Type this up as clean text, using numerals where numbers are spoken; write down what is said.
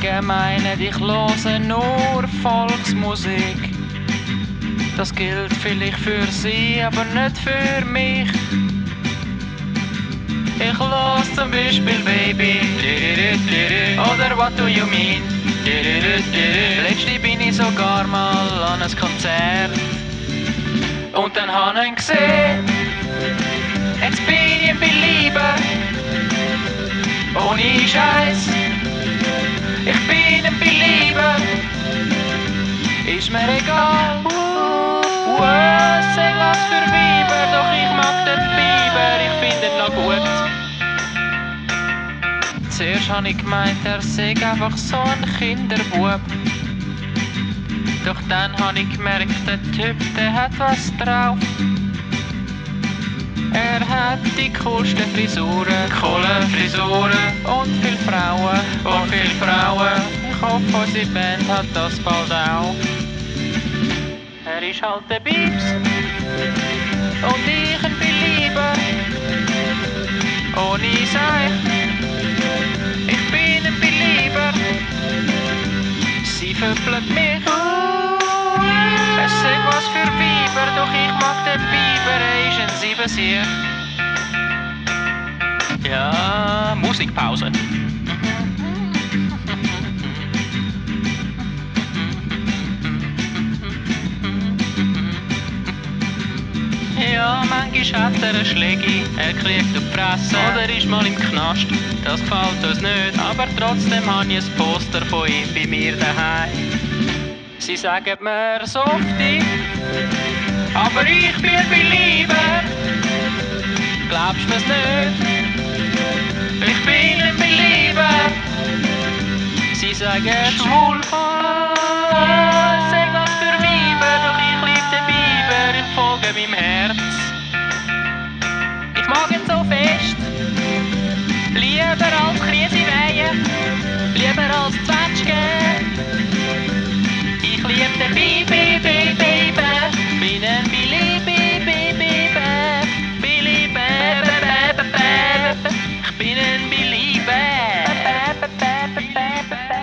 Kollegen meinen, ich höre nur Volksmusik. Das gilt vielleicht für sie, aber nicht für mich. Ich höre zum Beispiel Baby oder What Do You Mean. Letztens bin ich sogar mal an ein Konzert und dann habe ich ihn gesehen. Jetzt bin ich ein Belieber, ohne Scheiß. Ich bin ein Belieber, ist mir egal. Sag was für Weiber, doch ich mag den Biber, ich finde ihn noch gut. Zuerst habe ich gemeint, er sei einfach so ein Kinderbub. Doch dann habe ich gemerkt, der Typ, der hat was drauf. Er hat die coolsten Frisuren, Kohlenfrisuren und viele Frauen. Ich hoffe, unsere Band hat das bald auch. Er ist halt der Biebs und ich ein Belieber. Ohne Seich, ich bin ein Belieber. Sie verblüht mich. Es sagt was für Weiber, doch ich mag den Biber, er ist ein Siebensier. Ja, Musikpause. Ja, manchmal hat er einen Schlägi, er kriegt auf die Fresse oder ist mal im Knast. Das gefällt uns nicht, aber trotzdem habe ich ein Poster von ihm bei mir daheim. Sie sagen mir Softie, aber ich bin ein Belieber. Glaubst du es nicht? Ich bin ein Belieber. Sie sagen schwul, sag was für Weiber, doch ich lieb den Biber, ich folge meinem Herz. Ich mag ihn so fest, lieber als Krieseweihe, lieber als Zwetschge.